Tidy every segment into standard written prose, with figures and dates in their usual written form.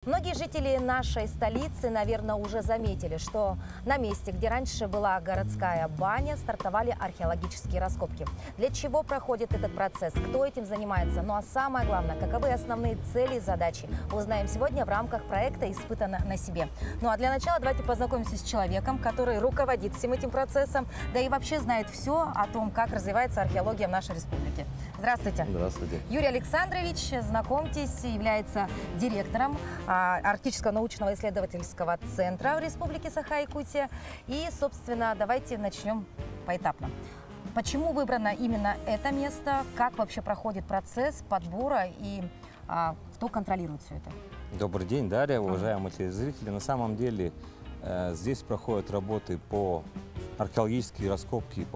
Многие жители нашей столицы, наверное, уже заметили, что на месте, где раньше была городская баня, стартовали археологические раскопки. Для чего проходит этот процесс, кто этим занимается, ну а самое главное, каковы основные цели и задачи, узнаем сегодня в рамках проекта «Испытано на себе». Ну а для начала давайте познакомимся с человеком, который руководит всем этим процессом, да и вообще знает все о том, как развивается археология в нашей республике. Здравствуйте. Здравствуйте. Юрий Александрович, знакомьтесь, является директором Арктического научного исследовательского центра в Республике Саха-Якутия. И, собственно, давайте начнем поэтапно. Почему выбрано именно это место? Как вообще проходит процесс подбора и кто контролирует все это? Добрый день, Дарья, уважаемые телезрители. На самом деле здесь проходят работы по археологические раскопки,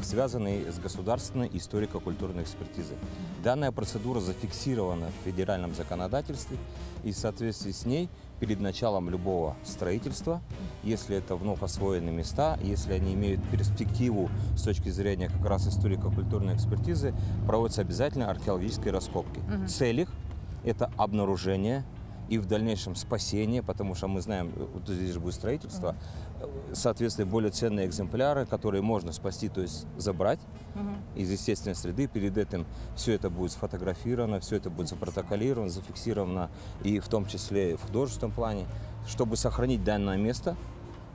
связанные с государственной историко-культурной экспертизой. Данная процедура зафиксирована в федеральном законодательстве, и в соответствии с ней перед началом любого строительства, если это вновь освоенные места, если они имеют перспективу с точки зрения как раз историко-культурной экспертизы, проводятся обязательно археологические раскопки. Цель их – это обнаружение и в дальнейшем спасение, потому что мы знаем, вот здесь же будет строительство, соответственно, более ценные экземпляры, которые можно спасти, то есть забрать из естественной среды. Перед этим все это будет сфотографировано, все это будет запротоколировано, зафиксировано, и в том числе в художественном плане, чтобы сохранить данное место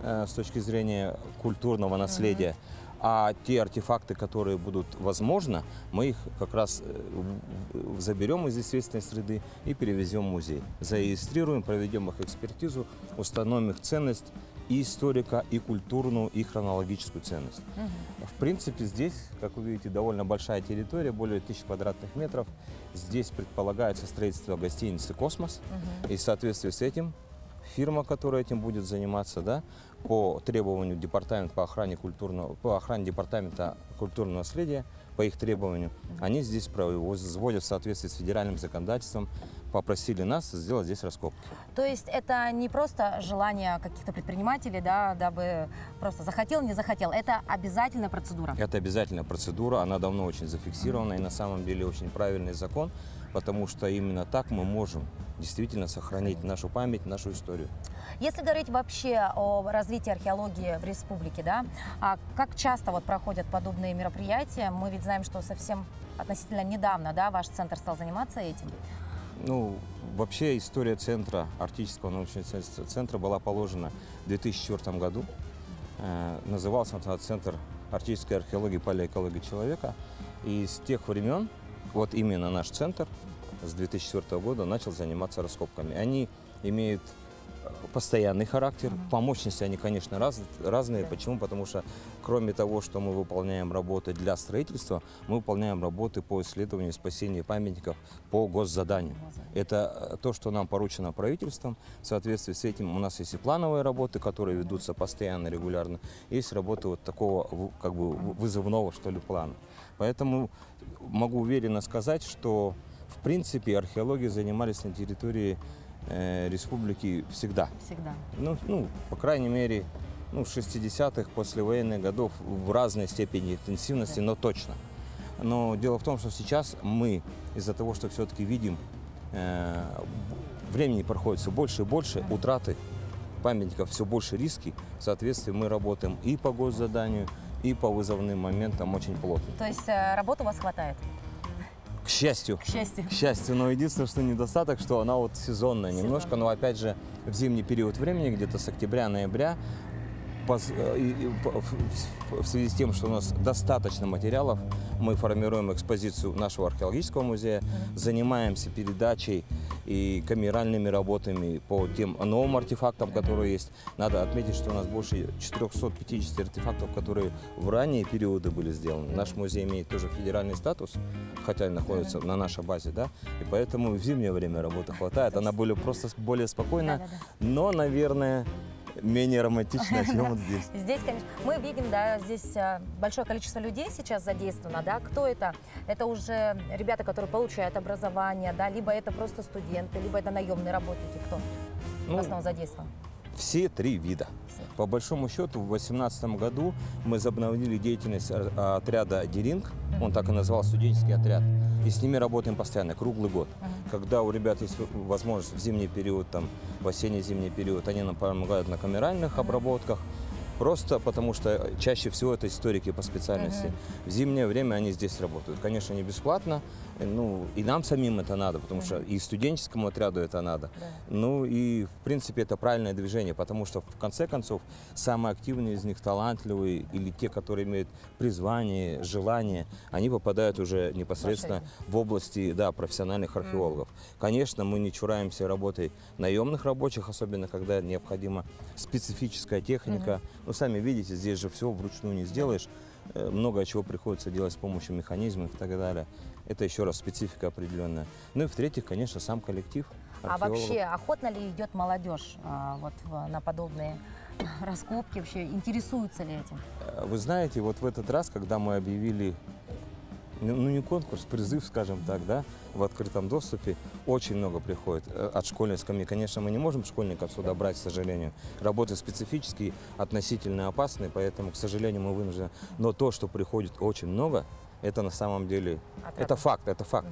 с точки зрения культурного наследия. А те артефакты, которые будут возможно, мы их как раз заберем из естественной среды и перевезем в музей. Зарегистрируем, проведем их экспертизу, установим их ценность и историка, и культурную, и хронологическую ценность. В принципе, здесь, как вы видите, довольно большая территория, более 1000 квадратных метров. Здесь предполагается строительство гостиницы «Космос». И в соответствии с этим фирма, которая этим будет заниматься, да, по требованию департамента по охране департамента культурного наследия, по их требованию, они здесь производят в соответствии с федеральным законодательством, попросили нас сделать здесь раскопки. То есть это не просто желание каких-то предпринимателей, да, дабы просто захотел, не захотел, это обязательная процедура? Это обязательная процедура, она давно очень зафиксирована, и на самом деле очень правильный закон, потому что именно так мы можем действительно сохранить нашу память, нашу историю. Если говорить вообще о развитии археологии в республике, да, как часто вот проходят подобные мероприятия? Мы ведь знаем, что совсем относительно недавно, да, ваш центр стал заниматься этим. Ну, вообще история центра, Арктического научного исследовательского центра была положена в 2004 году. Назывался он Центр арктической археологии и палеоэкологии человека. И с тех времен вот именно наш центр с 2004 года начал заниматься раскопками. Они имеют постоянный характер. По мощности они, конечно, разные. Почему? Потому что кроме того, что мы выполняем работы для строительства, мы выполняем работы по исследованию и спасению памятников по госзаданию. Это то, что нам поручено правительством. В соответствии с этим у нас есть и плановые работы, которые ведутся постоянно, регулярно. Есть работы вот такого как бы вызывного, что ли, плана. Поэтому могу уверенно сказать, что в принципе археологией занимались на территории республики всегда. Ну, по крайней мере, в 60-х, послевоенных годов в разной степени интенсивности, но точно. Но дело в том, что сейчас мы, из-за того, что все-таки видим, времени проходит все больше и больше, утраты памятников все больше риски, в соответствии мы работаем и по госзаданию, и по вызовным моментам очень плотно. То есть работы у вас хватает? К счастью. К счастью. Но единственное, что недостаток, что она вот сезонная немножко, но опять же в зимний период времени, где-то с октября-ноября, в связи с тем, что у нас достаточно материалов, мы формируем экспозицию нашего археологического музея, занимаемся передачей и камеральными работами по тем новым артефактам, которые есть. Надо отметить, что у нас больше 450 артефактов, которые в ранние периоды были сделаны. Наш музей имеет тоже федеральный статус, хотя и находится на нашей базе, да, и поэтому в зимнее время работы хватает. Она просто более спокойна, но, наверное, менее романтичная, чем вот здесь. Здесь, конечно, мы видим, да, здесь большое количество людей сейчас задействовано, да. Кто это? Это уже ребята, которые получают образование, да, либо это просто студенты, либо это наемные работники. Кто в основном задействован? Все 3 вида. По большому счету, в 2018 году мы возобновили деятельность отряда «Деринг», он так и называл, студенческий отряд. И с ними работаем постоянно, круглый год. Когда у ребят есть возможность в зимний период, там, в осенне-зимний период, они нам помогают на камеральных обработках. Просто потому что чаще всего это историки по специальности. В зимнее время они здесь работают. Конечно, не бесплатно, ну и нам самим это надо, потому что и студенческому отряду это надо. Ну и в принципе это правильное движение, потому что в конце концов самые активные из них, талантливые или те, которые имеют призвание, желание, они попадают уже непосредственно в области, да, профессиональных археологов. Конечно, мы не чураемся работой наемных рабочих, особенно когда необходима специфическая техника. Ну, сами видите, здесь же все вручную не сделаешь. Много чего приходится делать с помощью механизмов и так далее. Это еще раз специфика определенная. Ну и в-третьих, конечно, сам коллектив археологов. А вообще охотно ли идет молодежь вот на подобные раскопки? Вообще интересуются ли этим? Вы знаете, вот в этот раз, когда мы объявили, ну не конкурс, призыв, скажем так, да, в открытом доступе, очень много приходит от школьной скамьи. Конечно, мы не можем школьников сюда брать, к сожалению. Работы специфические, относительно опасные, поэтому, к сожалению, мы вынуждены. Но то, что приходит очень много, это на самом деле, это факт, это факт.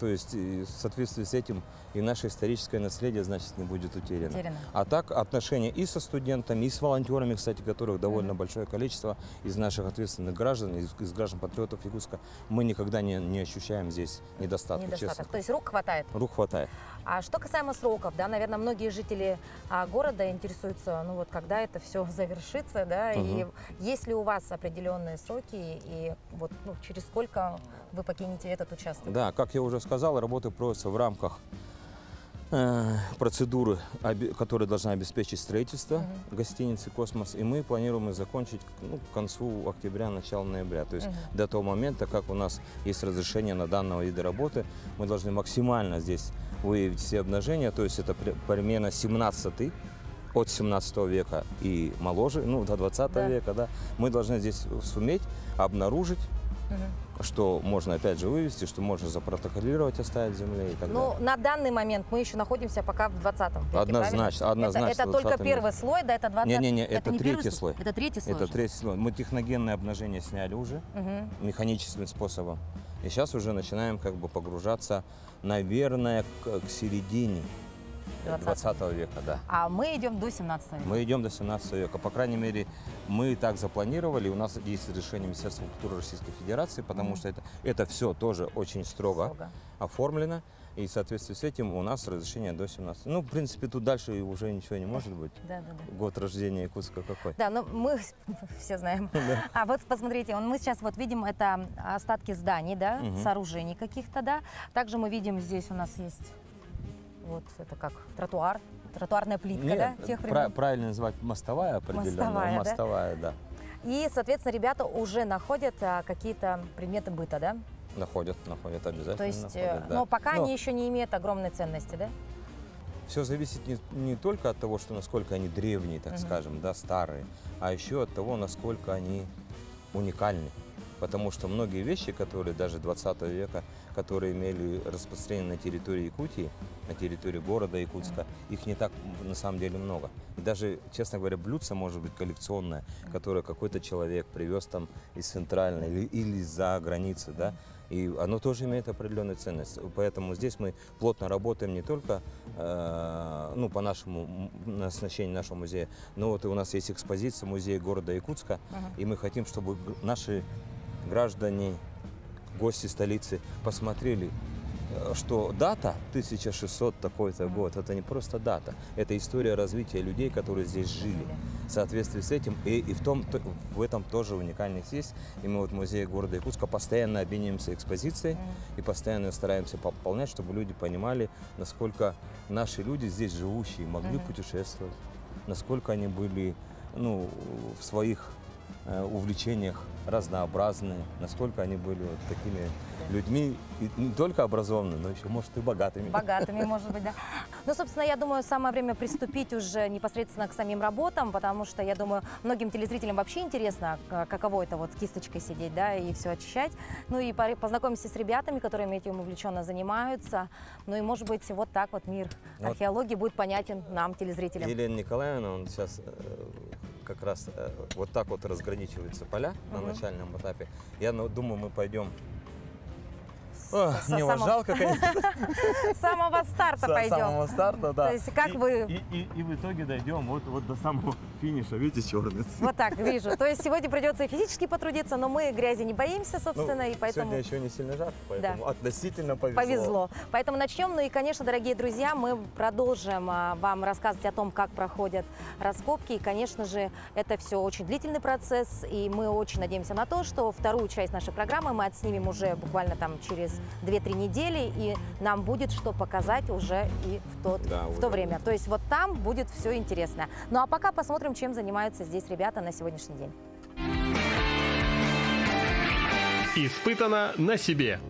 То есть в соответствии с этим и наше историческое наследие, значит, не будет утеряно. А так отношения и со студентами, и с волонтерами, кстати, которых довольно большое количество из наших ответственных граждан, из граждан-патриотов Якутска, мы никогда не ощущаем здесь недостатка, честно. То есть рук хватает? Рук хватает. А что касаемо сроков, да, наверное, многие жители города интересуются, ну вот когда это все завершится, да, и есть ли у вас определенные сроки, и вот ну, через сколько вы покинете этот участок? Да, как я уже сказал, работы проводятся в рамках процедуры, которая должна обеспечить строительство гостиницы «Космос», и мы планируем их закончить к концу октября, начало ноября. То есть до того момента, как у нас есть разрешение на данного вида работы, мы должны максимально здесь выявить все обнажения, то есть это примерно 17-й, от 17 века и моложе, ну до 20 века, да, мы должны здесь суметь обнаружить, что можно опять же вывести, что можно запротоколировать, оставить в земле и так далее. Ну, на данный момент мы еще находимся пока в 20-м веке, однозначно, однозначно. Это только первый слой, да, это 20-й? Не, это третий слой. Это третий слой? Это третий слой. Мы техногенное обнажение сняли уже механическим способом. И сейчас уже начинаем как бы погружаться, наверное, к середине 20 века, да. А мы идем до 17 века? Мы идем до 17 века. По крайней мере, мы так запланировали. У нас есть решение Министерства культуры Российской Федерации, потому что это все тоже очень строго оформлено. И в соответствии с этим у нас разрешение до 17. Ну, в принципе, тут дальше уже ничего не может быть. Год рождения Якутска какой. Да, но мы все знаем. А вот посмотрите, мы сейчас вот видим это остатки зданий, да, сооружений каких-то, да. Также мы видим, здесь у нас есть вот это как тротуар, тротуарная плитка, Нет, да, тех времен? Правильно называть мостовая определенно. Мостовая, да. И, соответственно, ребята уже находят какие-то предметы быта, да? Находят обязательно. То есть, находят, да. но пока они еще не имеют огромной ценности, да? Все зависит не только от того, что насколько они древние, так скажем, да, старые, а еще от того, насколько они уникальны. Потому что многие вещи, которые даже 20 века, которые имели распространение на территории Якутии, на территории города Якутска, их не так на самом деле много. И даже, честно говоря, блюдце может быть коллекционное, которое какой-то человек привез там из центральной или из-за границы, да, и оно тоже имеет определенную ценность. Поэтому здесь мы плотно работаем не только ну, по нашему оснащению нашего музея, но вот у нас есть экспозиция музея города Якутска, и мы хотим, чтобы наши граждане, гости столицы посмотрели, что дата 1600 такой-то год, это не просто дата, это история развития людей, которые здесь жили. В соответствии с этим, и в этом тоже уникальность есть. И мы вот в музее города Якутска постоянно обмениваемся экспозицией и постоянно стараемся пополнять, чтобы люди понимали, насколько наши люди здесь живущие могли путешествовать, насколько они были, ну, в своих увлечениях разнообразные, насколько они были вот такими людьми, и не только образованными, но еще, может, и богатыми. Богатыми, может быть, да. Ну, собственно, я думаю, самое время приступить уже непосредственно к самим работам, потому что, я думаю, многим телезрителям вообще интересно, каково это вот кисточкой сидеть, да, и все очищать. Ну, и познакомимся с ребятами, которые этим увлеченно занимаются. Ну, и, может быть, вот так вот мир археологии будет понятен нам, телезрителям. Елена Николаевна, он сейчас как раз вот так вот разграничиваются поля на начальном этапе. Я думаю, мы пойдем... Мне вас жалко, конечно. С самого старта пойдем. С самого старта, да. То есть как вы... И в итоге дойдем вот до самого финиша, видите, черный. Вот так, вижу. То есть сегодня придется и физически потрудиться, но мы грязи не боимся, собственно, и поэтому... Сегодня еще не сильно жарко, поэтому относительно повезло. Поэтому начнем. Ну и, конечно, дорогие друзья, мы продолжим вам рассказывать о том, как проходят раскопки. И, конечно же, это все очень длительный процесс, и мы очень надеемся на то, что вторую часть нашей программы мы отснимем уже буквально там через 2-3 недели, и нам будет что показать уже и в то время. То есть вот там будет все интересно. Ну а пока посмотрим, чем занимаются здесь ребята на сегодняшний день. Испытано на себе.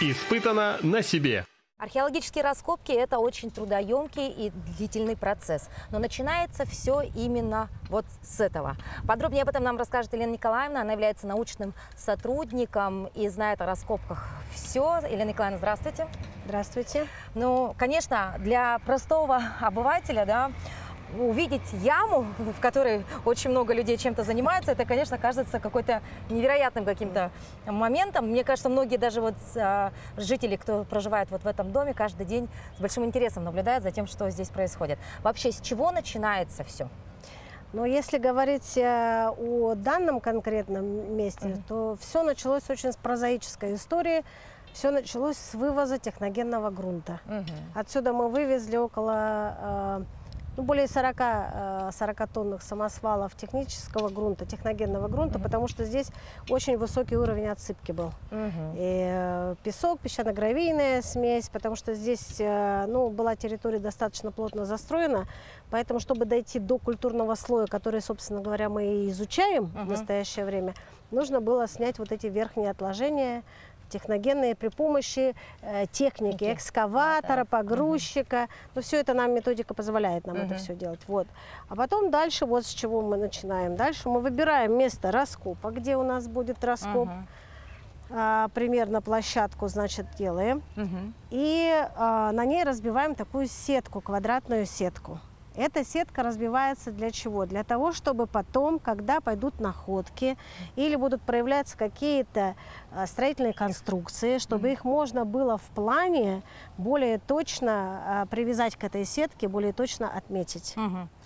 Испытано на себе. Археологические раскопки – это очень трудоемкий и длительный процесс. Но начинается все именно вот с этого. Подробнее об этом нам расскажет Елена Николаевна. Она является научным сотрудником и знает о раскопках все. Елена Николаевна, здравствуйте. Здравствуйте. Ну, конечно, для простого обывателя, да, увидеть яму, в которой очень много людей чем-то занимаются, это, конечно, кажется какой-то невероятным каким-то моментом. Мне кажется, многие даже вот жители, кто проживает вот в этом доме, каждый день с большим интересом наблюдают за тем, что здесь происходит. Вообще, с чего начинается все? Но если говорить о данном конкретном месте, то все началось очень с прозаической истории. Все началось с вывоза техногенного грунта. Отсюда мы вывезли около... более 40 тонных самосвалов технического грунта, техногенного грунта, потому что здесь очень высокий уровень отсыпки был. И песок, песчано-гравийная смесь, потому что здесь была территория достаточно плотно застроена, поэтому, чтобы дойти до культурного слоя, который, собственно говоря, мы и изучаем в настоящее время, нужно было снять вот эти верхние отложения, техногенные, при помощи техники, экскаватора, погрузчика. Но все это нам методика позволяет нам это все делать. Вот. А потом дальше вот с чего мы начинаем. Дальше мы выбираем место раскопа, где у нас будет раскоп. Примерно площадку, значит, делаем. И на ней разбиваем такую сетку, квадратную сетку. Эта сетка разбивается для чего? Для того, чтобы потом, когда пойдут находки или будут проявляться какие-то строительные конструкции, чтобы их можно было в плане более точно привязать к этой сетке, более точно отметить.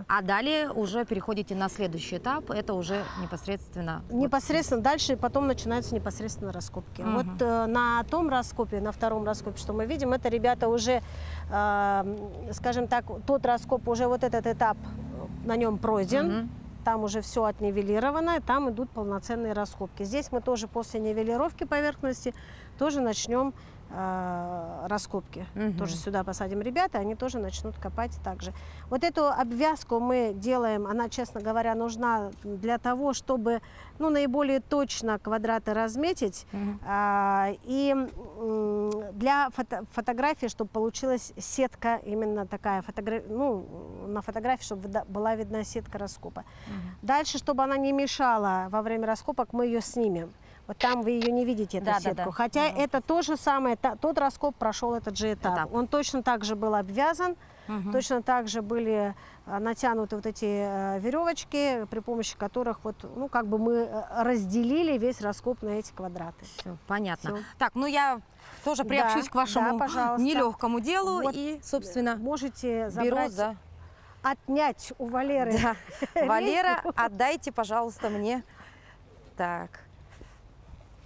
А далее уже переходите на следующий этап, это уже непосредственно... Непосредственно дальше, потом начинаются непосредственно раскопки. Вот на том раскопе, на втором раскопе, что мы видим, это ребята уже, скажем так, тот раскоп, уже вот этот этап на нем пройден. Там уже все отнивелировано, там идут полноценные раскопки. Здесь мы тоже после нивелировки поверхности тоже начнем раскопки. Тоже сюда посадим ребята, они тоже начнут копать также. Вот эту обвязку мы делаем, она, честно говоря, нужна для того, чтобы наиболее точно квадраты разметить. И для фотографии, чтобы получилась сетка, именно такая, на фотографии, чтобы была видна сетка раскопа. Дальше, чтобы она не мешала во время раскопок, мы ее снимем. Вот там вы ее не видите, эту Да, да, сетку. да. Хотя это то же самое, тот раскоп прошел этот же этап. Он точно так же был обвязан, точно так же были натянуты вот эти веревочки, при помощи которых вот, ну, как бы мы разделили весь раскоп на эти квадраты. Все, понятно. Всё. Так, ну я тоже приобщусь Да, к вашему да, пожалуйста. нелегкому делу Вот, и, собственно, можете беру забрать, за... отнять у Валеры. Да. Валера, рейку. отдайте, пожалуйста, мне. Так.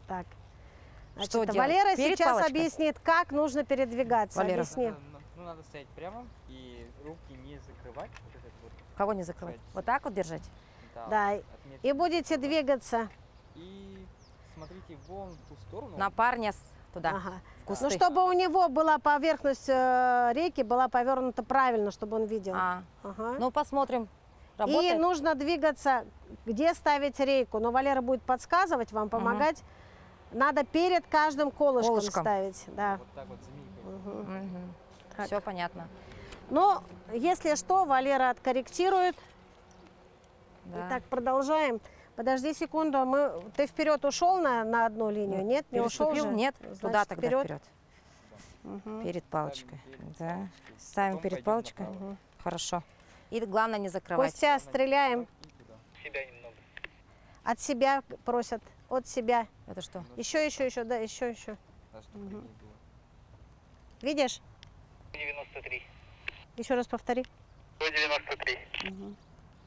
Так. Значит, Что делать? Валера Перед сейчас палочкой? объяснит, как нужно передвигаться. Валера. Объясни. Ну, надо стоять прямо и руки не закрывать. Вот этот вот, Кого не закрывать? Вот так вот держать? Да. отметки. И будете двигаться. И смотрите вон в ту сторону. На парня туда, Ага. в кусты. Ну, чтобы у него была поверхность реки, была повернута правильно, чтобы он видел. Ага. Ну, посмотрим. И Работает? нужно двигаться, где ставить рейку. Но Валера будет подсказывать вам, помогать. Надо перед каждым колышком ставить. Да. Вот так вот змейкой. Так. Все понятно. Но, если что, Валера откорректирует. Да. Итак, продолжаем. Подожди секунду. Ты вперед ушел на одну линию? Нет, не ушел Переступил? же? Нет, Значит, туда тогда вперед. вперед. Перед палочкой. Да. Ставим Ставим Потом перед пойдем палочкой. направо. Хорошо. И главное не закрывать. Костя, стреляем. Себя немного. От себя просят. От себя. Это что? Еще, да, еще. Да, чтобы не было. Видишь? 93. Еще раз повтори. 93.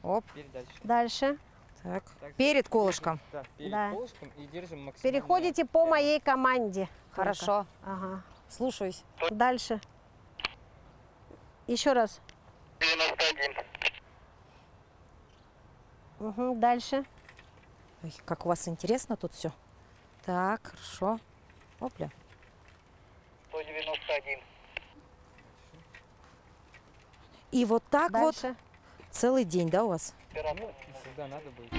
Оп. Теперь дальше. Дальше. Так. Так, Перед колышком. Да, перед Да. колышком и держим максимально. Переходите по моей команде. Хорошо. Ага. Слушаюсь. Дальше. Еще раз. 91. Угу. Дальше. Ой, как у вас интересно тут все. Так, хорошо. Опля. 191. И вот так Дальше. вот целый день, да, у вас? Когда надо будет.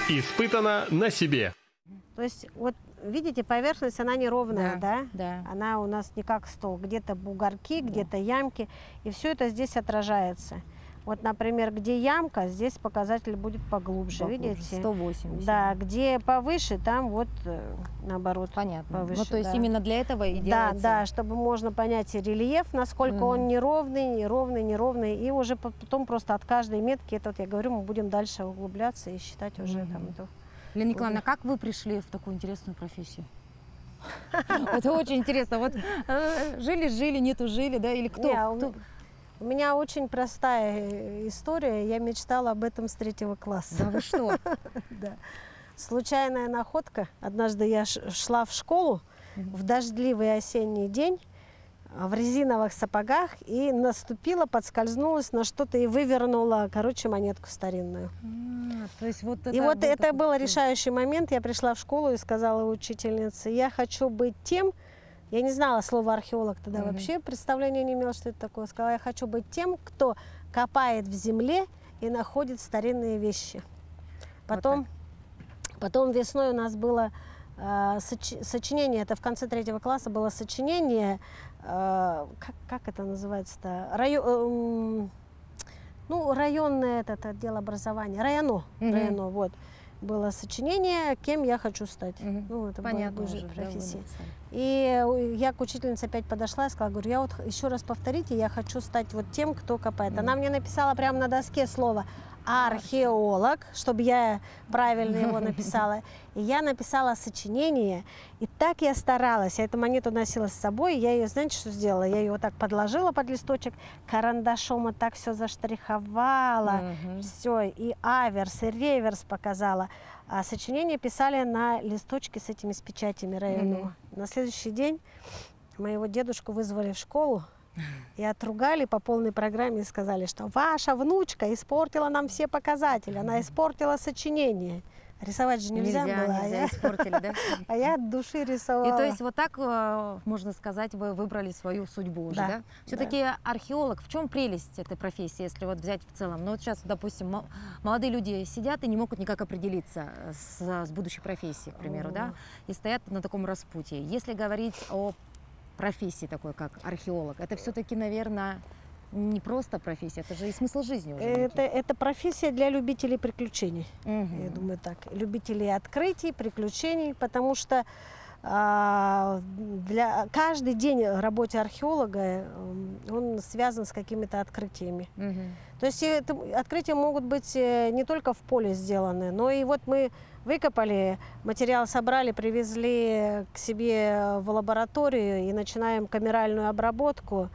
Испытано на себе. То есть, вот видите, поверхность, она неровная, да? Да. Она у нас не как стол. Где-то бугорки, где-то ямки. И все это здесь отражается. Вот, например, где ямка, здесь показатель будет поглубже, видите? 180. Да, где повыше, там вот наоборот. Понятно. Повыше, Ну, то есть да. именно для этого и Да, делается. да, чтобы можно понять и рельеф, насколько он неровный. И уже потом просто от каждой метки, это вот я говорю, мы будем дальше углубляться и считать уже там эту. Лена Николаевна, как вы пришли в такую интересную профессию? Это очень интересно. Вот жили, нету жили, да, или кто? Не, у меня очень простая история. Я мечтала об этом с 3 класса. Да вы что? Да. Случайная находка. Однажды я шла в школу в дождливый осенний день в резиновых сапогах и наступила, подскользнулась на что-то и вывернула, короче, монетку старинную. То есть вот И вот это был решающий момент. Я пришла в школу и сказала учительнице: я хочу быть тем. Я не знала слова археолог тогда вообще, представления не имела, что это такое. Сказала: я хочу быть тем, кто копает в земле и находит старинные вещи. Потом весной у нас было сочинение, это в конце 3 класса было сочинение, как это называется-то? Районное это отдел образования, районо, вот. Было сочинение, кем я хочу стать. Ну, это понятно была уже, профессия. да, И я к учительнице опять подошла и сказала, говорю, я вот еще раз повторите, я хочу стать вот тем, кто копает. Она мне написала прямо на доске слово археолог, чтобы я правильно его написала. И я написала сочинение, и так я старалась. Я эту монету носила с собой, я ее, знаете, что сделала? Я ее вот так подложила под листочек, карандашом и так все заштриховала, все, и аверс, и реверс показала. А сочинение писали на листочке с этими с печатями району. На следующий день моего дедушку вызвали в школу и отругали по полной программе и сказали, что ваша внучка испортила нам все показатели, она испортила сочинение. Рисовать же нельзя было, испортили, да? а я от души рисовала. И то есть вот так, можно сказать, вы выбрали свою судьбу уже, да? Все-таки археолог, в чем прелесть этой профессии, если вот взять в целом? Ну вот сейчас, допустим, молодые люди сидят и не могут никак определиться с будущей профессией, к примеру, да? И стоят на таком распутье. Если говорить о профессии такой, как археолог, это все-таки, наверное, не просто профессия, это же и смысл жизни уже. Это профессия для любителей приключений. Мгм. Я думаю так. Любителей открытий, приключений, потому что для каждый день работы археолога он связан с какими-то открытиями. Мгм. То есть открытия могут быть не только в поле сделаны, но и вот мы выкопали, материал собрали, привезли к себе в лабораторию и начинаем камеральную обработку,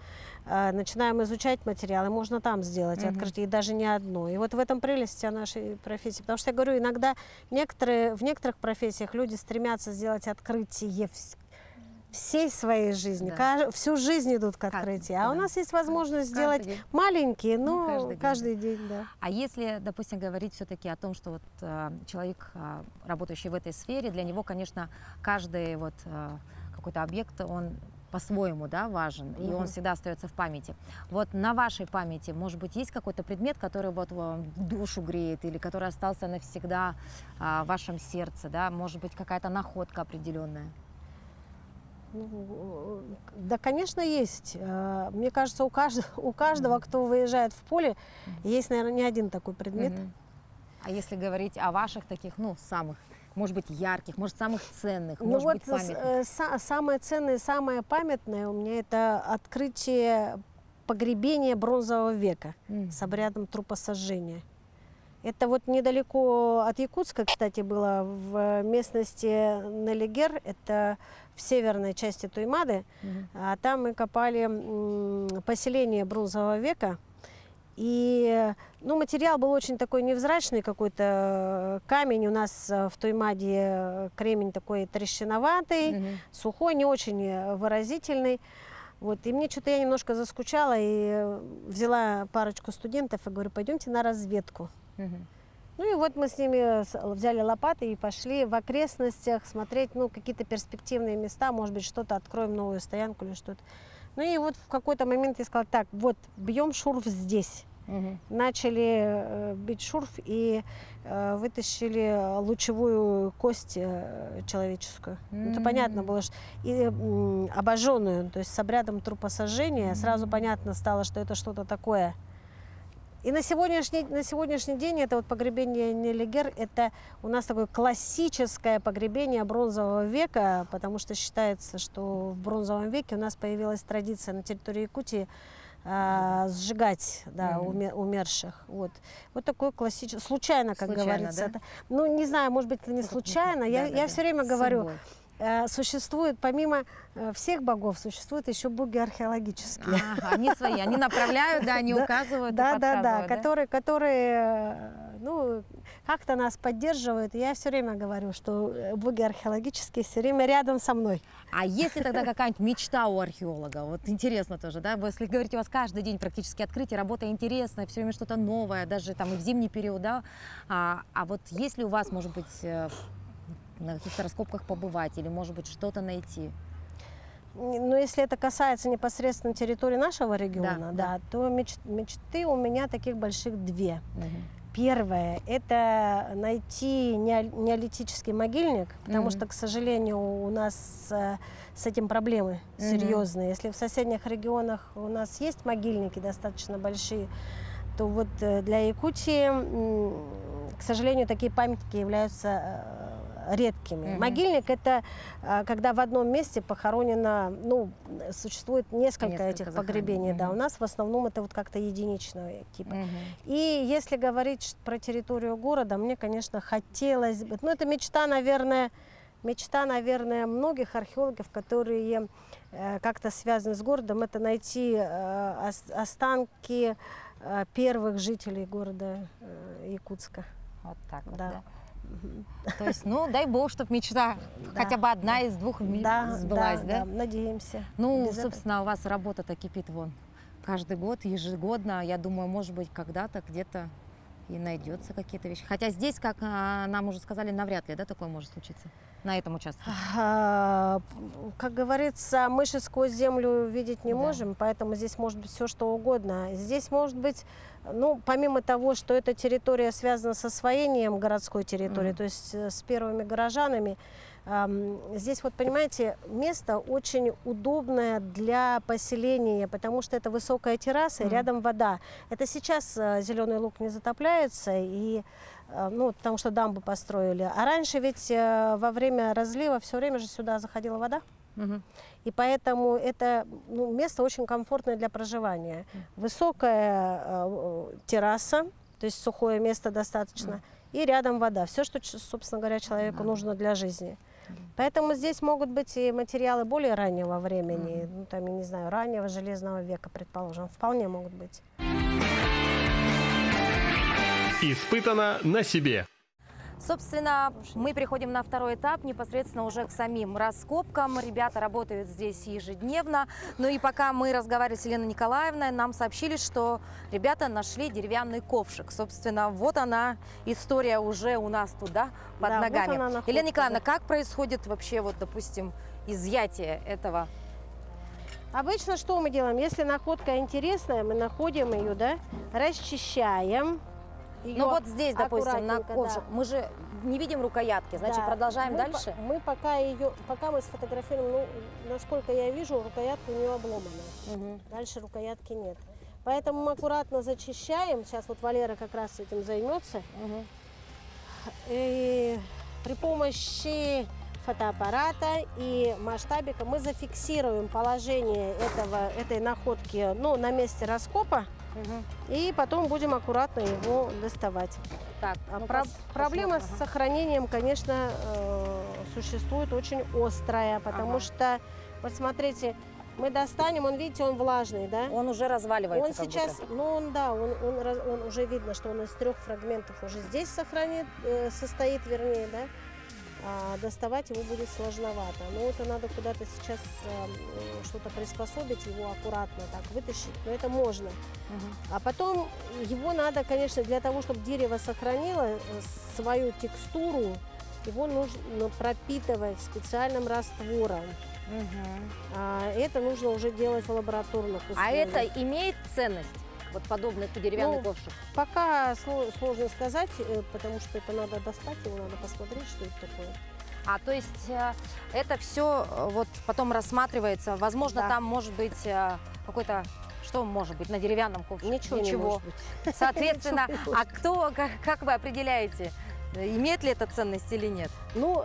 начинаем изучать материалы, можно там сделать открытие, и даже не одно. И вот в этом прелесть нашей профессии. Потому что я говорю, иногда в некоторых профессиях люди стремятся сделать открытие всей своей жизни, Да. всю жизнь идут к открытию. А у нас есть возможность Каждый сделать день. маленькие, Ну, но каждый день, да. А если, допустим, говорить все-таки о том, что вот человек, работающий в этой сфере, для него, конечно, каждый вот какой-то объект, он по-своему, да, важен, и он всегда остается в памяти. Вот на вашей памяти, может быть, есть какой-то предмет, который вот вам душу греет, или который остался навсегда в вашем сердце, да, может быть, какая-то находка определенная? Да, конечно, есть. Мне кажется, у каждого, кто выезжает в поле, есть, наверное, не один такой предмет. А если говорить о ваших таких, ну, самых, может быть, ярких, может, самых ценных, Ну может вот быть, памятных? самое ценное, самое памятное у меня это открытие погребения бронзового века с обрядом трупосожжения. Это вот недалеко от Якутска, кстати, было в местности Налигер, это в северной части Туймады. А там мы копали поселение бронзового века. И материал был очень такой невзрачный, какой-то камень у нас в Туймаде, кремень такой трещиноватый, сухой, не очень выразительный. Вот, и мне что-то я немножко заскучала и взяла парочку студентов и говорю, пойдемте на разведку. Ну и вот мы с ними взяли лопаты и пошли в окрестностях смотреть, какие-то перспективные места, может быть, что-то откроем, новую стоянку или что-то. Ну и вот в какой-то момент я сказала, так, вот, бьем шурф здесь. Начали бить шурф и вытащили лучевую кость человеческую. Это понятно было, и обожженную, то есть с обрядом трупосожжения. Сразу понятно стало, что это что-то такое. И на сегодняшний день это вот погребение Налигер, это у нас такое классическое погребение бронзового века, потому что считается, что в бронзовом веке у нас появилась традиция на территории Якутии сжигать умерших. Вот такой классический, случайно, как говорится. Да? Это, не знаю, может быть, это не случайно. Я все время говорю, существует, помимо всех богов, существуют еще боги археологические. Они свои, они направляют, да, они указывают, да, которые как-то нас поддерживают. Я все время говорю, что боги археологические все время рядом со мной. А есть ли тогда какая-нибудь мечта у археолога? Вот интересно тоже, да? Если говорить, у вас каждый день практически открытие, работа интересная, все время что-то новое, даже там и в зимний период, да? А вот есть ли у вас, может быть, на каких-то раскопках побывать или, может быть, что-то найти? Ну, если это касается непосредственно территории нашего региона, то мечты у меня таких больших две. Первое – это найти неолитический могильник, потому что, к сожалению, у нас с этим проблемы серьезные. Если в соседних регионах у нас есть могильники достаточно большие, то вот для Якутии, к сожалению, такие памятники являются редкими. Могильник – это когда в одном месте похоронено, существует несколько этих погребений. Да, у нас в основном это вот как-то единичного типа. И если говорить про территорию города, мне, конечно, хотелось бы, это мечта, наверное, многих археологов, которые как-то связаны с городом, это найти останки первых жителей города Якутска. Вот так вот, да. То есть, дай бог, чтобы мечта хотя бы одна из двух сбылась, да? Надеемся. Собственно, у вас работа-то кипит каждый год, ежегодно. Я думаю, может быть, когда-то, где-то и найдется какие-то вещи. Хотя здесь, как нам уже сказали, навряд ли, да, такое может случиться на этом участке? Как говорится, мыши сквозь землю видеть не можем, поэтому здесь может быть все, что угодно. Здесь может быть Ну, помимо того, что эта территория связана с освоением городской территории, то есть с первыми горожанами, здесь, вот понимаете, место очень удобное для поселения, потому что это высокая терраса и рядом вода. Это сейчас Зеленый Луг не затопляется, и, ну, потому что дамбы построили. А раньше ведь во время разлива все время же сюда заходила вода. И поэтому это, ну, место очень комфортное для проживания. Высокая терраса, то есть сухое место достаточно, и рядом вода. Все, что, собственно говоря, человеку нужно для жизни. Поэтому здесь могут быть и материалы более раннего времени, ну, там, я не знаю, раннего железного века, предположим, вполне могут быть. Испытано на себе. Собственно, мы переходим на второй этап, непосредственно уже к самим раскопкам. Ребята работают здесь ежедневно. Ну и пока мы разговаривали с Еленой Николаевной, нам сообщили, что ребята нашли деревянный ковшик. Собственно, вот она, история уже у нас туда, под ногами. Вот находка, Елена Николаевна, как происходит вообще, вот, допустим, изъятие этого? Обычно что мы делаем? Если находка интересная, мы находим ее, да, расчищаем. Ну вот здесь, допустим, на ковшик, да. Мы же не видим рукоятки, значит, продолжаем дальше? Мы пока мы сфотографируем, ну, насколько я вижу, рукоятка у нее обломана. Дальше рукоятки нет. Поэтому мы аккуратно зачищаем. Сейчас вот Валера как раз этим займется. И при помощи фотоаппарата и масштабика мы зафиксируем положение этой находки, ну, на месте раскопа. И потом будем аккуратно его доставать. Так, проблема с сохранением, конечно, существует очень острая, потому что, вот смотрите, мы достанем, видите, он влажный, да? Он уже разваливается. Он сейчас, он уже видно, что он из 3 фрагментов уже здесь состоит, вернее, да? Доставать его будет сложновато. Но это надо куда-то сейчас что-то приспособить, его аккуратно так вытащить, но это можно. А потом его надо, конечно, для того, чтобы дерево сохранило свою текстуру, его нужно пропитывать специальным раствором. Это нужно уже делать в лабораторных условиях. А это имеет ценность? Вот подобный деревянный ковшик? Пока сложно сказать, потому что это надо достать, его надо посмотреть, что это такое. То есть это все вот потом рассматривается, возможно, там может быть какой-то, что может быть на деревянном ковшике? Ничего. Не может быть. Соответственно, как вы определяете? Имеет ли это ценность или нет? Ну,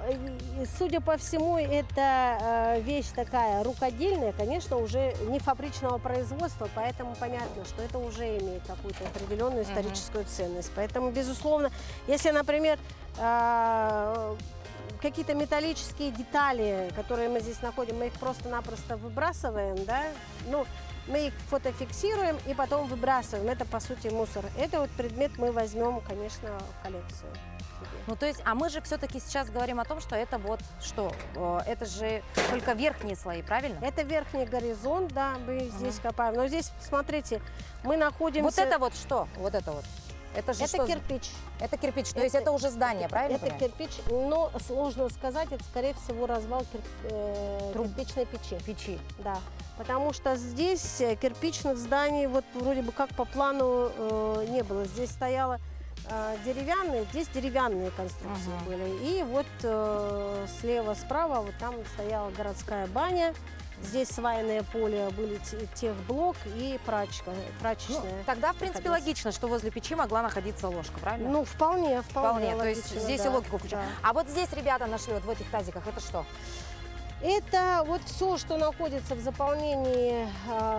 судя по всему, это вещь такая рукодельная, конечно, уже не фабричного производства, поэтому понятно, что это уже имеет какую-то определенную историческую ценность. Поэтому, безусловно, если, например, какие-то металлические детали, которые мы здесь находим, мы их просто-напросто выбрасываем, да, ну, мы их фотофиксируем и потом выбрасываем. Это, по сути, мусор. Это вот предмет мы возьмем, конечно, в коллекцию. Ну, то есть, а мы же все-таки сейчас говорим о том, что это вот что? Это же только верхние слои, правильно? Это верхний горизонт, да, мы здесь копаем. Но здесь, смотрите, мы находимся... Вот это вот что? Вот это вот? Это же это кирпич. Это кирпич, то есть это уже здание, правильно? Это кирпич, но сложно сказать, это, скорее всего, развал кирпичной печи. Да. Потому что здесь кирпичных зданий, вот вроде бы как по плану не было. Здесь стояло деревянные, здесь деревянные конструкции были. И вот слева, справа, вот там стояла городская баня. Здесь свайное поле, были техблок и прачечная. Ну, тогда, в принципе, логично, что возле печи могла находиться ложка, правильно? Ну, вполне. То есть здесь и логику включаем. Да. А вот здесь ребята нашли вот в этих тазиках, это что? Это вот все, что находится в заполнении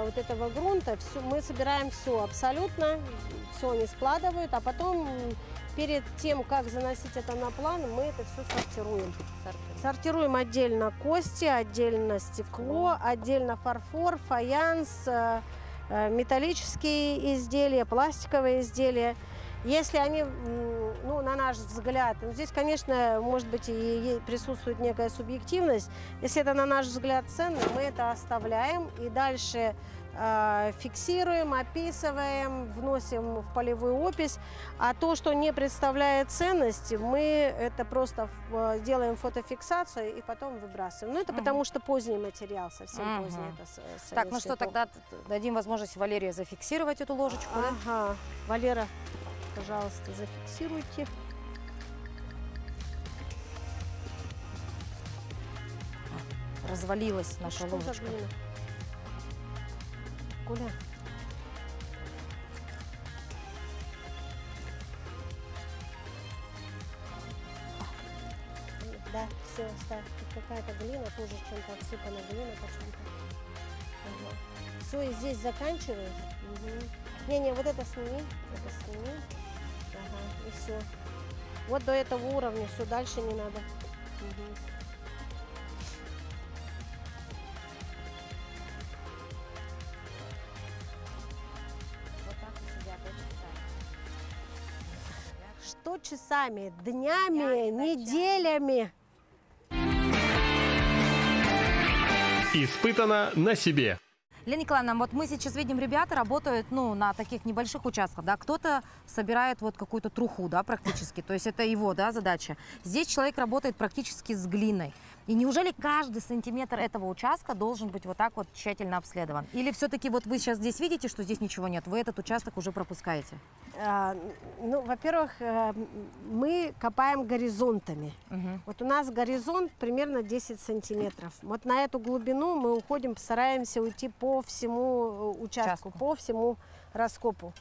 вот этого грунта, мы собираем все абсолютно, все они складывают, а потом перед тем, как заносить это на план, мы это все сортируем. Сортируем отдельно кости, отдельно стекло, отдельно фарфор, фаянс, металлические изделия, пластиковые изделия. Если они, ну, на наш взгляд, ну, здесь, конечно, может быть, и присутствует некая субъективность. Если это, на наш взгляд, ценно, мы это оставляем и дальше фиксируем, описываем, вносим в полевую опись. А то, что не представляет ценности, мы это просто делаем фотофиксацию и потом выбрасываем. Ну, это потому что поздний материал, совсем поздний. Это Так, ну что, тогда дадим возможность Валерии зафиксировать эту ложечку, да? Ага. Валера, пожалуйста, зафиксируйте. Развалилась наша Что за ложечка. глина? Коля. Да, все, ставь. Тут какая-то глина, тоже чем-то отсыпана глина почему-то. Ага. Все, и здесь заканчиваешь. Угу. Не-не, вот это сними. Это сними. Ага, и все. Вот до этого уровня, все, дальше не надо. Угу. Что часами, днями, неделями. Испытано на себе. Лена Николаевна, вот мы сейчас видим, ребята работают, ну, на таких небольших участках, да, кто-то собирает вот какую-то труху, да, практически, то есть это его, да, задача. Здесь человек работает практически с глиной. И неужели каждый сантиметр этого участка должен быть вот так вот тщательно обследован? Или все-таки вот вы сейчас здесь видите, что здесь ничего нет, вы этот участок уже пропускаете? Ну, во-первых, мы копаем горизонтами. Вот у нас горизонт примерно 10 сантиметров. Вот на эту глубину мы уходим, стараемся уйти по всему участку, по всему раскопу.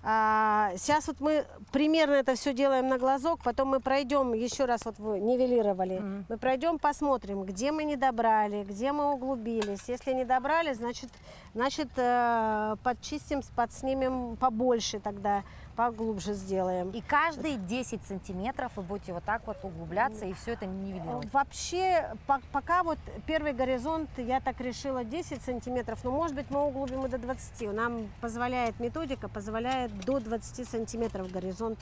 Сейчас вот мы примерно это все делаем на глазок, потом мы пройдем, еще раз вот вы нивелировали, мы пройдем, посмотрим, где мы не добрали, где мы углубились. Если не добрали, значит подчистим, подснимем побольше тогда, поглубже сделаем. И каждые 10 сантиметров вы будете вот так вот углубляться и все это нивелировать? Вообще, пока вот первый горизонт, я так решила 10 сантиметров, но может быть мы углубим и до 20. Нам позволяет методика, позволяет до 20 сантиметров горизонт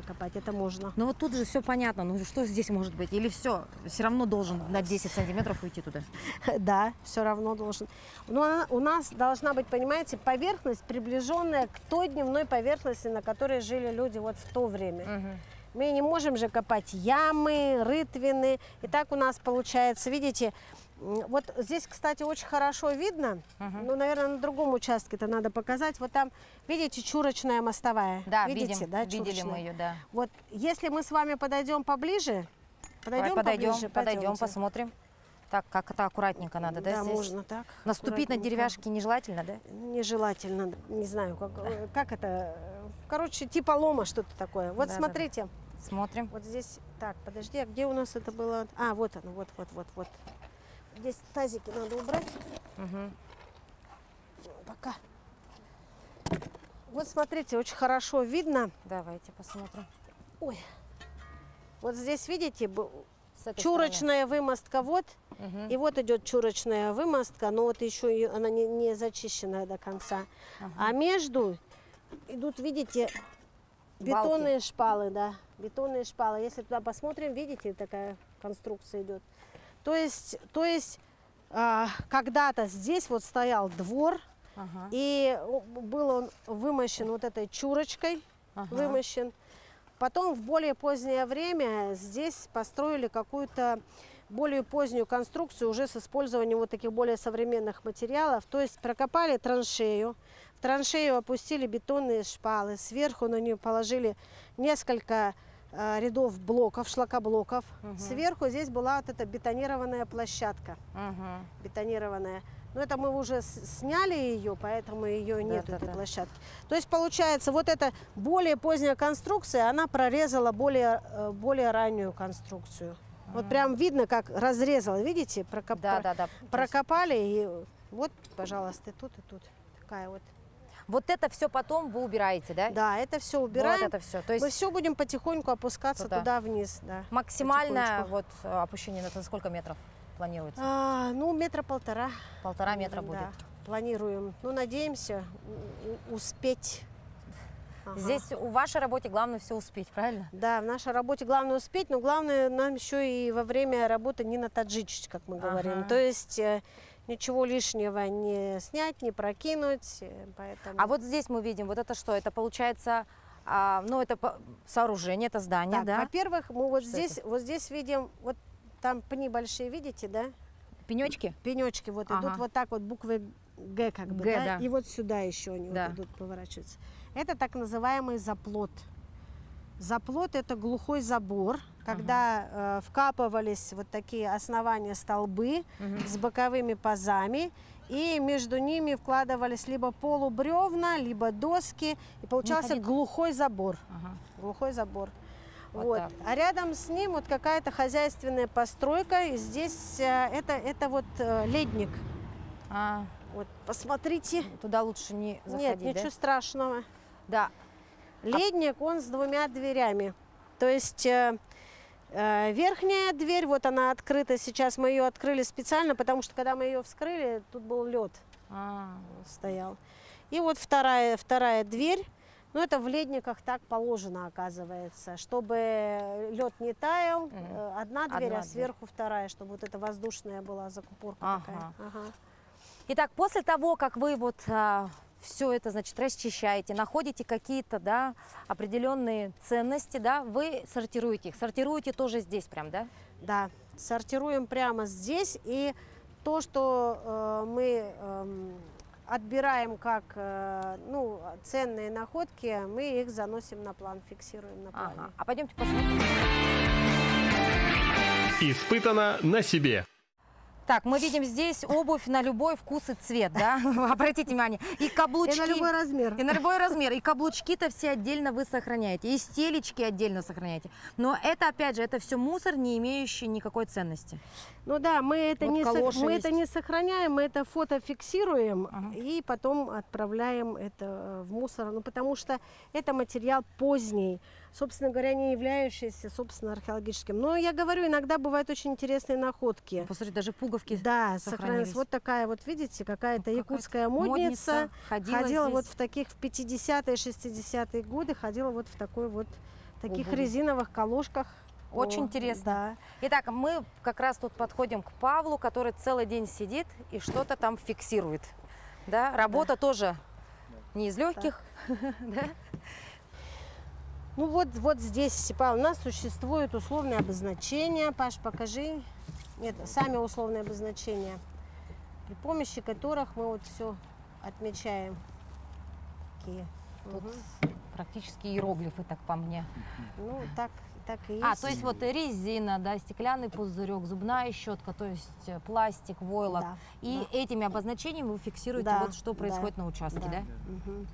копать, это можно. Ну вот тут же все понятно, ну что здесь может быть? Или все равно должен на 10 сантиметров уйти туда? Да, все равно должен. Но у нас должна быть, понимаете, поверхность, приближенная к той дневной поверхности, на которой жили люди вот в то время. Мы не можем же копать ямы, рытвины. И так у нас получается, видите, вот здесь, кстати, очень хорошо видно, ну, наверное, на другом участке это надо показать. Вот там, видите, чурочная мостовая. Да, видите, видим, да, видели мы ее, да. Вот если мы с вами подойдем поближе, подойдем, посмотрим. Так, как это аккуратненько надо, да, да, здесь? можно так. Наступить на деревяшки нежелательно, да? Нежелательно, не знаю, как это, короче, типа лома что-то такое. Вот Да, смотрите. Да. Смотрим. Вот здесь, так, подожди, а где у нас это было? А, вот оно, вот. Здесь тазики надо убрать. Пока. Вот смотрите, очень хорошо видно. Давайте посмотрим. Ой. Вот здесь, видите, С этой чурочная вымостка вот. стороны. И вот идет чурочная вымостка, но вот еще она не зачищена до конца. А между идут, видите, бетонные шпалы, да, бетонные шпалы. Если туда посмотрим, видите, такая конструкция идет. То есть когда-то здесь вот стоял двор, и был он вымощен вот этой чурочкой, вымощен. Потом в более позднее время здесь построили какую-то более позднюю конструкцию уже с использованием вот таких более современных материалов. То есть прокопали траншею, в траншею опустили бетонные шпалы, сверху на нее положили несколько рядов блоков, шлакоблоков. Сверху здесь была вот эта бетонированная площадка, бетонированная. Но это мы уже сняли ее, поэтому ее нет, этой площадки. То есть получается, вот эта более поздняя конструкция, она прорезала более раннюю конструкцию. Вот прям видно, как разрезала, видите, прокопали, и вот, пожалуйста, и тут, такая вот. Вот это все потом вы убираете, да? Да, это все убираем. Вот это все. То есть мы все будем потихоньку опускаться туда вниз. Да, максимальное вот опущение на сколько метров планируется? Ну, метра полтора. Полтора метра будет. Да, планируем. Ну, надеемся успеть. Здесь в вашей работе главное все успеть, правильно? Да, в нашей работе главное успеть, но главное нам еще и во время работы не натаджичить, как мы говорим. То есть ничего лишнего не снять, не прокинуть. Поэтому... А вот здесь мы видим, вот это что? Это получается, ну это сооружение, это здание, Так, да? во-первых, мы вот Что здесь видим, вот там пни большие, видите, да? Пенечки? Пенечки вот Ага. идут вот так вот, буквы Г как бы, Г, да? да. И вот сюда еще они Да. вот идут поворачиваться. Это так называемый заплот. Заплот – это глухой забор, когда вкапывались вот такие основания столбы с боковыми пазами, и между ними вкладывались либо полубревна, либо доски, и получался ходить. глухой забор. Ага. Глухой забор. Вот Вот. так. А рядом с ним вот какая-то хозяйственная постройка, и здесь это вот ледник. А, Вот, посмотрите. туда лучше не заходить, Нет, да? ничего страшного. Да. Ледник, он с двумя дверями. То есть верхняя дверь, вот она открыта. Сейчас мы ее открыли специально, потому что когда мы ее вскрыли, тут был лед стоял. И вот вторая дверь. Ну, это в ледниках так положено, оказывается, чтобы лед не таял. Одна дверь, Одна а сверху вторая, чтобы вот эта воздушная была закупорка Ага. такая. Ага. Итак, после того, как вы вот все это, значит, расчищаете, находите какие-то, да, определенные ценности, да, вы сортируете их. Сортируете тоже здесь прям, да? Да, сортируем прямо здесь. И то, что мы отбираем как ну, ценные находки, мы их заносим на план, фиксируем на плане. Ага. А пойдемте посмотрим. Испытано на себе. Так, мы видим здесь обувь на любой вкус и цвет, да? Обратите внимание. И каблучки. И на любой размер. И на любой размер. И каблучки-то все отдельно вы сохраняете. И стелечки отдельно сохраняете. Но это, опять же, это все мусор, не имеющий никакой ценности. Ну да, мы это, Вот не, калоши мы есть. это не сохраняем, мы это фото фиксируем Ага. и потом отправляем это в мусор. Ну, потому что это материал поздний, собственно говоря, не являющийся, собственно, археологическим. Но я говорю, иногда бывают очень интересные находки. Посмотрите, даже пуговки Да, сохранились. сохранились. Вот такая вот, видите, какая-то Какая-то якутская модница. ходила здесь. Вот в таких в 50-е, 60-е годы, ходила вот в такой вот таких Обуви. резиновых колошках. Очень О, интересно. Да. Итак, мы как раз тут подходим к Павлу, который целый день сидит и что-то там фиксирует. Да? Работа тоже не из легких. Да? Ну вот здесь, Павел, у нас существует условное обозначение. Паш, покажи. Нет, сами условные обозначения, при помощи которых мы вот все отмечаем. Такие. Тут Мгм. практически иероглифы, так по мне. Ну, так и есть. То есть вот резина, да, стеклянный пузырек, зубная щетка, то есть пластик, войлок. Да, И этими обозначениями вы фиксируете, Да, вот что происходит на участке, да? Мгм.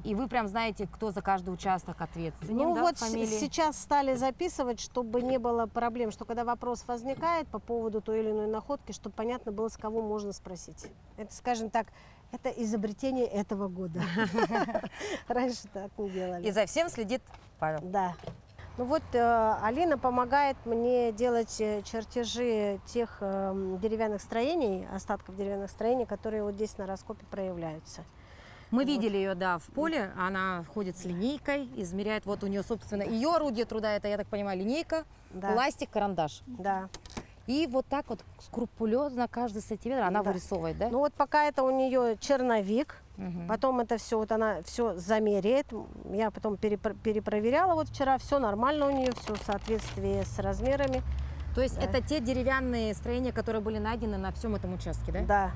И вы прям знаете, кто за каждый участок ответственен, Ну да, вот фамилии? сейчас стали записывать, чтобы не было проблем, что когда вопрос возникает по поводу той или иной находки, чтобы понятно было, с кого можно спросить. Это, скажем так, это изобретение этого года. Раньше так не делали. И за всем следит Павел. Да. Ну вот Алина помогает мне делать чертежи тех деревянных строений, остатков деревянных строений, которые вот здесь на раскопе проявляются. Мы видели ее, да, в поле. Она ходит с линейкой, измеряет. Вот у нее, собственно, ее орудие труда, это, я так понимаю, линейка, Да. ластик, карандаш. Да. И вот так вот скрупулезно каждый сантиметр она Да. вырисовывает, да? Ну вот пока это у нее черновик, Мгм. потом это все, вот она все замеряет. Я потом перепроверяла вот вчера, все нормально у нее, все в соответствии с размерами. То есть Да. это те деревянные строения, которые были найдены на всем этом участке, да? Да.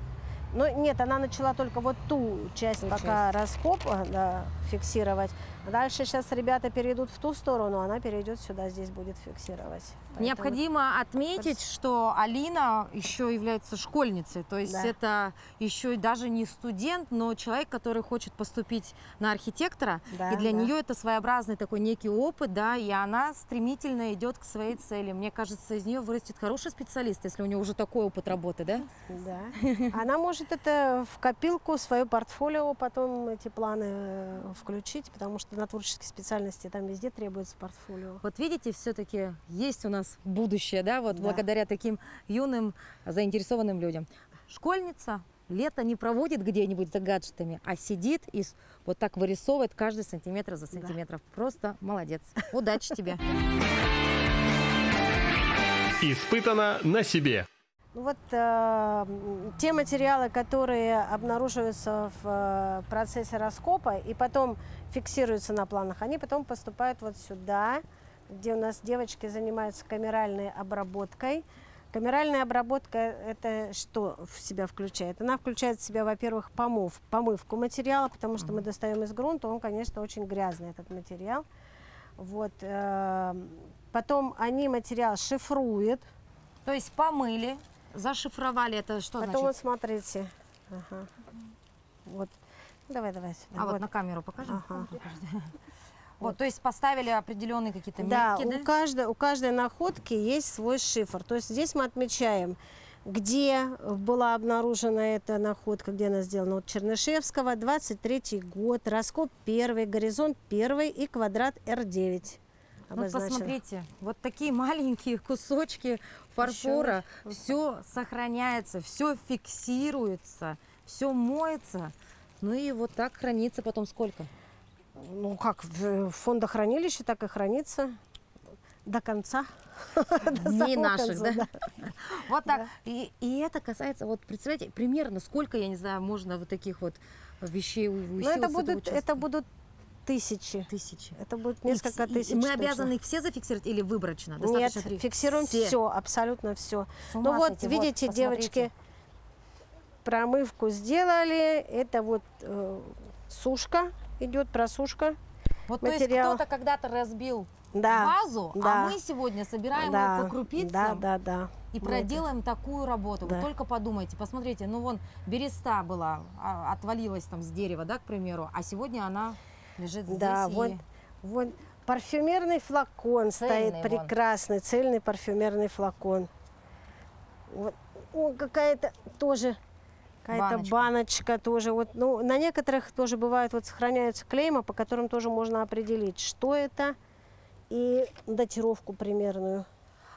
Но нет, она начала только вот ту часть Ту пока раскопа, да, фиксировать. А дальше сейчас ребята перейдут в ту сторону, она перейдет сюда, здесь будет фиксировать. Поэтому- Необходимо отметить, что Алина еще является школьницей, то есть Да. это еще и даже не студент, но человек, который хочет поступить на архитектора, Да, и для да. нее это своеобразный такой некий опыт, да, и она стремительно идет к своей цели. Мне кажется, из нее вырастет хороший специалист, если у нее уже такой опыт работы, да? Да. Она может это в копилку, свое портфолио, потом эти планы включить, потому что на творческие специальности там везде требуется портфолио. Вот видите, все-таки есть у нас будущее, да, вот Да. благодаря таким юным заинтересованным людям. Школьница лето не проводит где-нибудь за гаджетами, а сидит и вот так вырисовывает каждый сантиметр за сантиметром. Просто молодец. Удачи тебе. Испытано на себе. Вот те материалы, которые обнаруживаются в процессе раскопа и потом фиксируются на планах, они потом поступают вот сюда, где у нас девочки занимаются камеральной обработкой. Камеральная обработка – это что в себя включает? Она включает в себя, во-первых, помывку материала, потому что мы достаем из грунта, он, конечно, очень грязный, этот материал. Вот. Потом они материал шифруют. То есть помыли, зашифровали, это что Потом значит? вот смотрите. Ага. Вот. Давай сюда. А вот на камеру покажем? Ага. Вот, то есть поставили определенные какие-то Да, метки, у каждой находки есть свой шифр. То есть здесь мы отмечаем, где была обнаружена эта находка, где она сделана. Вот Чернышевского, 23-й год, раскоп 1, горизонт 1 и квадрат R9. Вот посмотрите, вот такие маленькие кусочки фарфора, все сохраняется, все фиксируется, все моется. Ну и вот так хранится потом сколько? Ну как, в фондохранилище так и хранится до конца. Дней наших, да? Вот так. И это касается, вот представляете, примерно сколько, я не знаю, можно вот таких вот вещей увезти? Это будут тысячи. Это будет несколько тысяч. Мы обязаны их все зафиксировать или выборочно? Нет, фиксируем все, абсолютно все. Ну вот, видите, девочки, промывку сделали. Это вот сушка, идет просушка. Вот то есть кто-то когда-то разбил вазу, а мы сегодня собираем ее по крупицам и проделаем такую работу. Вы только подумайте, посмотрите, ну вон береста была, отвалилась там с дерева, да, к примеру, а сегодня она лежит здесь. Да, вот парфюмерный флакон стоит прекрасный, цельный парфюмерный флакон. Вот, какая-то тоже... Какая-то баночка тоже. Вот, ну, на некоторых тоже бывают, вот сохраняются клейма, по которым тоже можно определить, что это, и датировку примерную.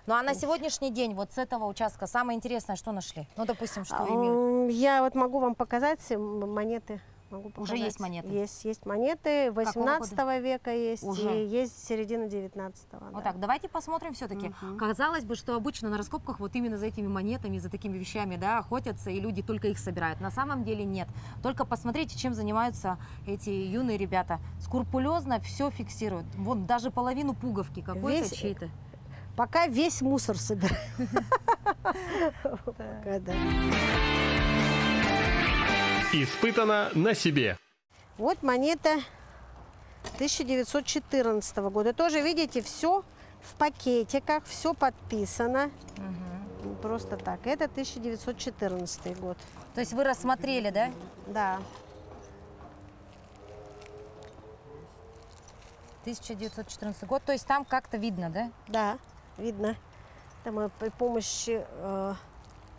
Ну а на сегодняшний день вот с этого участка самое интересное, что нашли? Ну, допустим, что имеют? Я вот могу вам показать монеты. Уже есть монеты? Есть монеты 18 века есть, и есть середина 19-го. Вот так, давайте посмотрим все-таки. Казалось бы, что обычно на раскопках вот именно за этими монетами, за такими вещами, да, охотятся, и люди только их собирают. На самом деле нет. Только посмотрите, чем занимаются эти юные ребята. Скрупулезно все фиксируют. Вон даже половину пуговки какой-то чьей-то. Пока весь мусор собирают. Испытано на себе. Вот монета 1914 года. Тоже, видите, все в пакетиках, все подписано. Просто так. Это 1914 год. То есть вы рассмотрели, да? Да. 1914 год. То есть там как-то видно, да? Да, видно. Это мы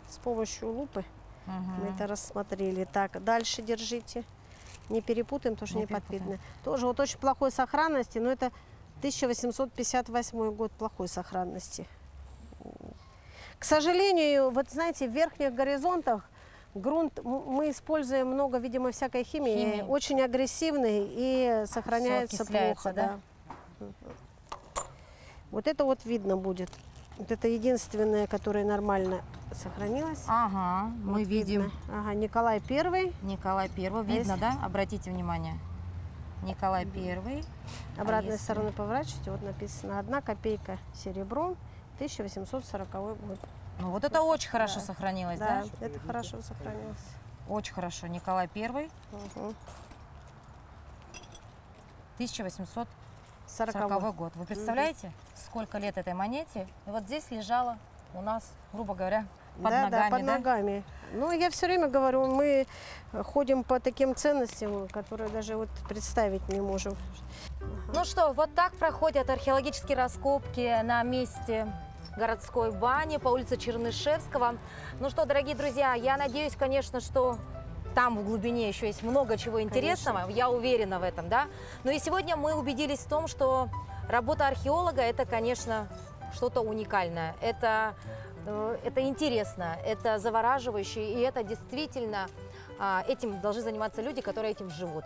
с помощью лупы мы это рассмотрели. Так, дальше держите. Не перепутаем, потому что не подпитано. Тоже вот очень плохой сохранности, но это 1858 год плохой сохранности. К сожалению, вот знаете, в верхних горизонтах грунт мы используем много, видимо, всякой химии. Очень агрессивный и сохраняется плохо. Да? Вот это вот видно будет. Вот это единственное, которое нормально сохранилось. Ага, вот мы видим. Видно. Ага, Николай I. Николай I, видно, да? Обратите внимание. Николай I. Обратной стороны поворачивайте, вот написано 1 копейка серебром, 1840 год. Ну вот это очень хорошо сохранилось, да? Да, это хорошо сохранилось. Очень хорошо. Николай I. 1840 год. Вы представляете, сколько лет этой монете? И вот здесь лежала у нас, грубо говоря, под ногами. Да, под ногами. Ну, я все время говорю, мы ходим по таким ценностям, которые даже вот представить не можем. Ну что, вот так проходят археологические раскопки на месте городской бани по улице Чернышевского. Ну что, дорогие друзья, я надеюсь, конечно, что там в глубине еще есть много чего интересного, конечно. Я уверена в этом, да. Но и сегодня мы убедились в том, что работа археолога – это, конечно, что-то уникальное. Это интересно, это завораживающе, и это действительно этим должны заниматься люди, которые этим живут.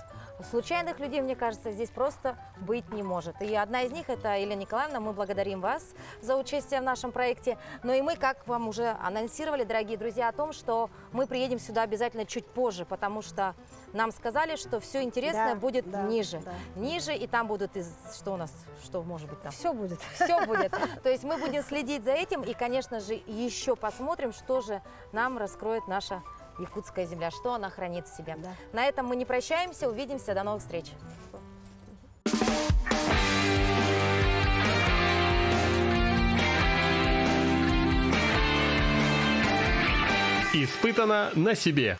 Случайных людей, мне кажется, здесь просто быть не может. И одна из них – это Елена Николаевна. Мы благодарим вас за участие в нашем проекте. Но и мы, как вам уже анонсировали, дорогие друзья, о том, что мы приедем сюда обязательно чуть позже, потому что нам сказали, что все интересное будет ниже. Ниже, и там будут что у нас, что может быть там? Все будет. Все будет. То есть мы будем следить за этим и, конечно же, еще посмотрим, что же нам раскроет наша якутская земля, что она хранит в себе. На этом мы не прощаемся, увидимся, до новых встреч. Испытано на себе.